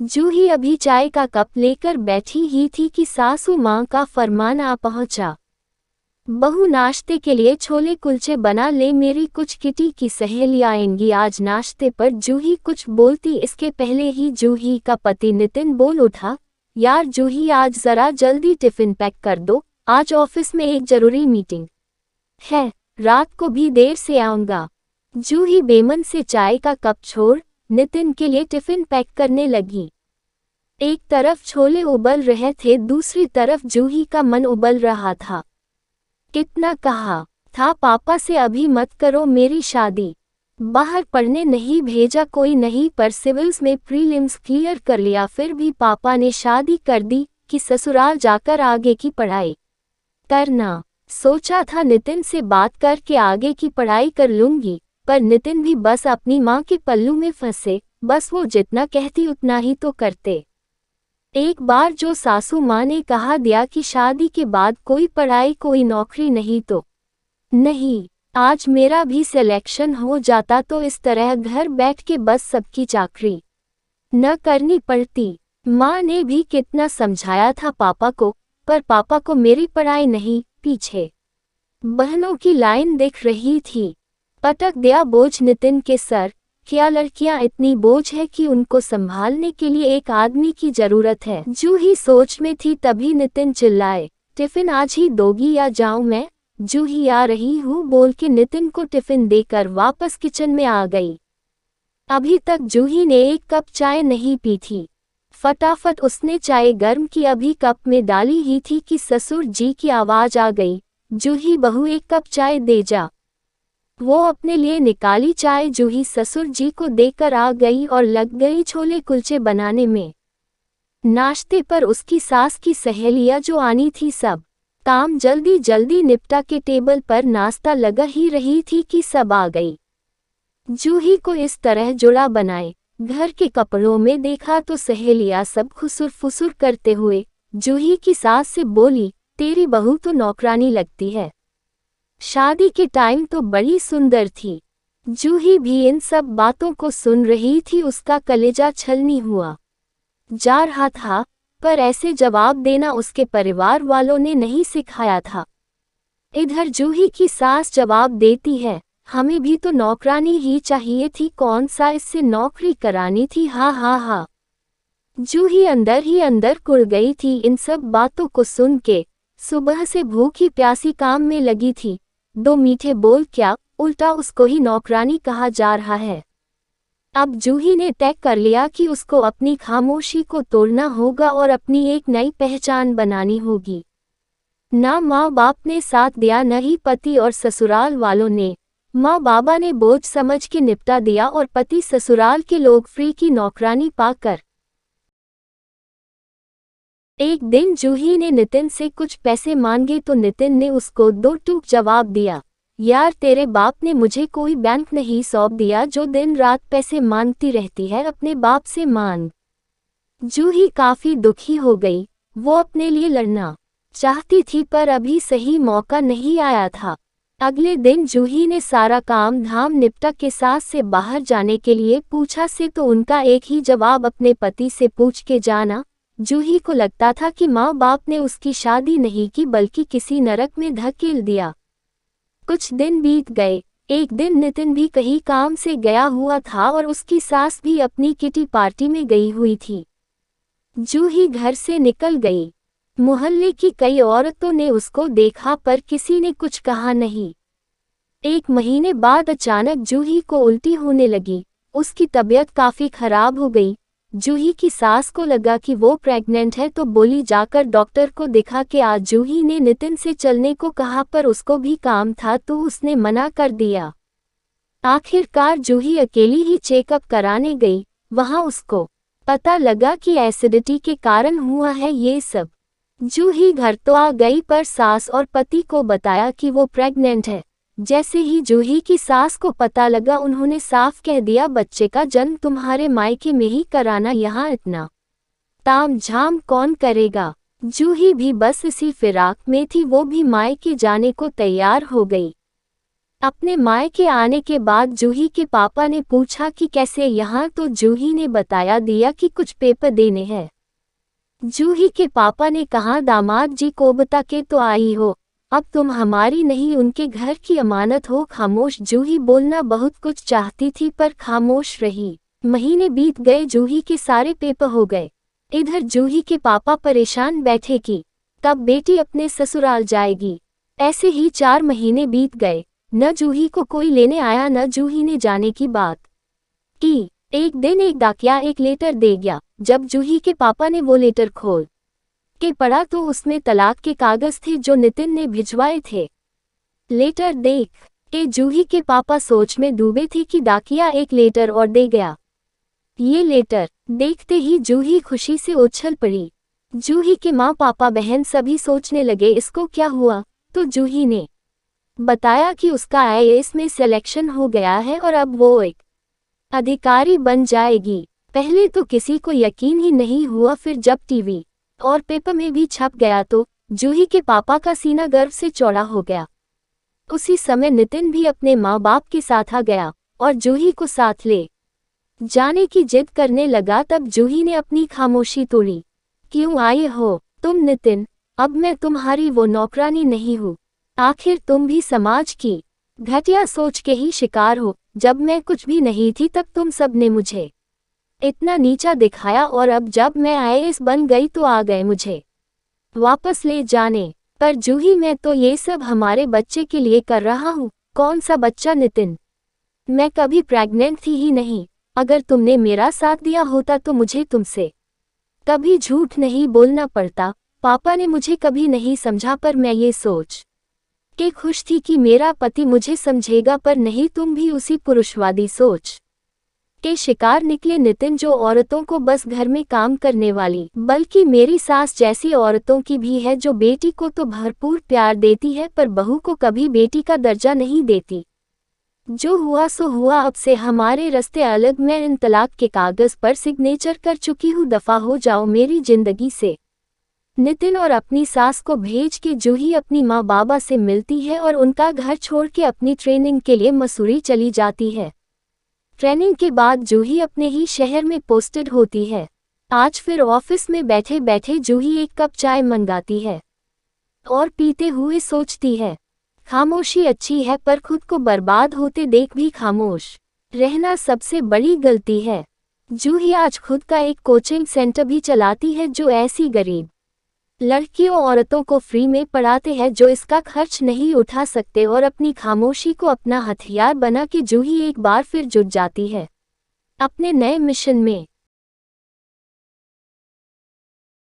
जूही अभी चाय का कप लेकर बैठी ही थी कि सासू माँ का फरमान आ पहुंचा। बहू नाश्ते के लिए छोले कुलचे बना ले, मेरी कुछ किटी की सहेलियां आएंगी आज नाश्ते पर। जूही कुछ बोलती इसके पहले ही जूही का पति नितिन बोल उठा, यार जूही आज जरा जल्दी टिफिन पैक कर दो, आज ऑफिस में एक जरूरी मीटिंग है, रात को भी देर से आऊंगा। जूही बेमन से चाय का कप छोड़ नितिन के लिए टिफिन पैक करने लगी। एक तरफ छोले उबल रहे थे, दूसरी तरफ जूही का मन उबल रहा था। कितना कहा था पापा से अभी मत करो मेरी शादी, बाहर पढ़ने नहीं भेजा कोई नहीं, पर सिविल्स में प्रीलिम्स क्लियर कर लिया, फिर भी पापा ने शादी कर दी कि ससुराल जाकर आगे की पढ़ाई करना। सोचा था नितिन से बात करके आगे की पढ़ाई कर लूंगी, पर नितिन भी बस अपनी माँ के पल्लू में फंसे, बस वो जितना कहती उतना ही तो करते। एक बार जो सासू माँ ने कहा दिया कि शादी के बाद कोई पढ़ाई कोई नौकरी नहीं तो नहीं, आज मेरा भी सिलेक्शन हो जाता तो इस तरह घर बैठ के बस सबकी चाकरी न करनी पड़ती। माँ ने भी कितना समझाया था पापा को, पर पापा को मेरी पढ़ाई नहीं, पीछे बहनों की लाइन दिख रही थी। पटक दिया बोझ नितिन के सर, क्या लड़कियां इतनी बोझ है कि उनको संभालने के लिए एक आदमी की जरूरत है। जूही सोच में थी तभी नितिन चिल्लाए, टिफिन आज ही दोगी या जाऊं मैं? जूही आ रही हूँ बोल के नितिन को टिफिन देकर वापस किचन में आ गई। अभी तक जूही ने एक कप चाय नहीं पी थी। फटाफट उसने चाय गर्म की अभी कप में डाली ही थी कि ससुर जी की आवाज आ गई, जूही बहू एक कप चाय दे जा। वो अपने लिए निकाली चाय, जूही ससुर जी को देकर आ गई और लग गई छोले कुलचे बनाने में। नाश्ते पर उसकी सास की सहेलियां जो आनी थी सब काम जल्दी जल्दी निपटा के टेबल पर नाश्ता लगा ही रही थी कि सब आ गई। जूही को इस तरह जुड़ा बनाए घर के कपड़ों में देखा तो सहेलियां सब खुसुर फुसुर करते हुए जूही की सास से बोली, तेरी बहू तो नौकरानी लगती है, शादी के टाइम तो बड़ी सुंदर थी। जूही भी इन सब बातों को सुन रही थी, उसका कलेजा छलनी हुआ जा रहा था, पर ऐसे जवाब देना उसके परिवार वालों ने नहीं सिखाया था। इधर जूही की सास जवाब देती है, हमें भी तो नौकरानी ही चाहिए थी, कौन सा इससे नौकरी करानी थी, हा हा हा। जूही अंदर ही अंदर कुड़ गई थी इन सब बातों को सुन के। सुबह से भूखी प्यासी काम में लगी थी, दो मीठे बोल क्या, उल्टा उसको ही नौकरानी कहा जा रहा है। अब जूही ने तय कर लिया कि उसको अपनी खामोशी को तोड़ना होगा और अपनी एक नई पहचान बनानी होगी। ना माँ बाप ने साथ दिया, न ही पति और ससुराल वालों ने। माँ बाबा ने बोझ समझ के निपटा दिया और पति ससुराल के लोग फ्री की नौकरानी पाकर। एक दिन जूही ने नितिन से कुछ पैसे मांगे तो नितिन ने उसको दो टूक जवाब दिया, यार तेरे बाप ने मुझे कोई बैंक नहीं सौंप दिया जो दिन रात पैसे मांगती रहती है, अपने बाप से मांग। जूही काफी दुखी हो गई, वो अपने लिए लड़ना चाहती थी पर अभी सही मौका नहीं आया था। अगले दिन जूही ने सारा काम धाम निपटा के सास से बाहर जाने के लिए पूछा से तो उनका एक ही जवाब, अपने पति से पूछ के जाना। जूही को लगता था कि माँ बाप ने उसकी शादी नहीं की बल्कि किसी नरक में धकेल दिया। कुछ दिन बीत गए, एक दिन नितिन भी कहीं काम से गया हुआ था और उसकी सास भी अपनी किटी पार्टी में गई हुई थी। जूही घर से निकल गई। मोहल्ले की कई औरतों ने उसको देखा पर किसी ने कुछ कहा नहीं। एक महीने बाद अचानक जूही को उल्टी होने लगी, उसकी तबीयत काफी खराब हो गई। जूही की सास को लगा कि वो प्रेग्नेंट है तो बोली जाकर डॉक्टर को दिखा के आ। जूही ने नितिन से चलने को कहा पर उसको भी काम था तो उसने मना कर दिया। आखिरकार जूही अकेली ही चेकअप कराने गई, वहां उसको पता लगा कि एसिडिटी के कारण हुआ है ये सब। जूही घर तो आ गई पर सास और पति को बताया कि वो प्रेग्नेंट है। जैसे ही जूही की सास को पता लगा उन्होंने साफ कह दिया, बच्चे का जन्म तुम्हारे मायके में ही कराना, यहाँ इतना ताम झाम कौन करेगा। जूही भी बस इसी फिराक में थी, वो भी मायके जाने को तैयार हो गई। अपने मायके आने के बाद जूही के पापा ने पूछा कि कैसे यहाँ, तो जूही ने बताया दिया कि कुछ पेपर देने हैं। जूही के पापा ने कहा दामाद जी को बता के तो आई हो, अब तुम हमारी नहीं उनके घर की अमानत हो। खामोश जूही बोलना बहुत कुछ चाहती थी पर खामोश रही। महीने बीत गए, जूही के सारे पेपर हो गए। इधर जूही के पापा परेशान बैठे कि कब बेटी अपने ससुराल जाएगी। ऐसे ही 4 महीने बीत गए, न जूही को कोई लेने आया न जूही ने जाने की बात की। एक दिन एक डाकिया एक लेटर दे गया। जब जूही के पापा ने वो लेटर खोल के पढ़ा तो उसमें तलाक के कागज थे जो नितिन ने भिजवाए थे। लेटर देख के जूही के पापा सोच में डूबे थे कि डाकिया एक लेटर और दे गया। ये लेटर देखते ही जूही खुशी से उछल पड़ी। जूही के माँ पापा बहन सभी सोचने लगे इसको क्या हुआ, तो जूही ने बताया कि उसका आईएएस में सिलेक्शन हो गया है और अब वो एक अधिकारी बन जाएगी। पहले तो किसी को यकीन ही नहीं हुआ, फिर जब टीवी और पेपर में भी छप गया तो जूही के पापा का सीना गर्व से चौड़ा हो गया। उसी समय नितिन भी अपने माँ बाप के साथ आ गया और जूही को साथ ले जाने की जिद करने लगा। तब जूही ने अपनी खामोशी तोड़ी। क्यों आए हो तुम नितिन? अब मैं तुम्हारी वो नौकरानी नहीं हूँ। आखिर तुम भी समाज की घटिया सोच के ही शिकार हो। जब मैं कुछ भी नहीं थी तब तुम सब ने मुझे इतना नीचा दिखाया और अब जब मैं आईएएस बन गई तो आ गए मुझे वापस ले जाने। पर जूही मैं तो ये सब हमारे बच्चे के लिए कर रहा हूँ। कौन सा बच्चा नितिन? मैं कभी प्रेग्नेंट थी ही नहीं। अगर तुमने मेरा साथ दिया होता तो मुझे तुमसे कभी झूठ नहीं बोलना पड़ता। पापा ने मुझे कभी नहीं समझा पर मैं ये सोच के खुश थी कि मेरा पति मुझे समझेगा, पर नहीं, तुम भी उसी पुरुषवादी सोच के शिकार निकले नितिन, जो औरतों को बस घर में काम करने वाली बल्कि मेरी सास जैसी औरतों की भी है, जो बेटी को तो भरपूर प्यार देती है पर बहू को कभी बेटी का दर्जा नहीं देती। जो हुआ सो हुआ, अब से हमारे रास्ते अलग। मैं इन तलाक के कागज पर सिग्नेचर कर चुकी हूँ, दफा हो जाओ मेरी जिंदगी से। नितिन और अपनी सास को भेज के जूही अपनी माँ बाबा से मिलती है और उनका घर छोड़ के अपनी ट्रेनिंग के लिए मसूरी चली जाती है। ट्रेनिंग के बाद जूही अपने ही शहर में पोस्टेड होती है। आज फिर ऑफिस में बैठे बैठे जूही एक कप चाय मंगाती है और पीते हुए सोचती है, खामोशी अच्छी है पर खुद को बर्बाद होते देख भी खामोश रहना सबसे बड़ी गलती है। जूही आज खुद का एक कोचिंग सेंटर भी चलाती है, जो ऐसी गरीब लड़कियों औरतों को फ्री में पढ़ाते हैं जो इसका खर्च नहीं उठा सकते। और अपनी खामोशी को अपना हथियार बना के जूही एक बार फिर जुट जाती है अपने नए मिशन में।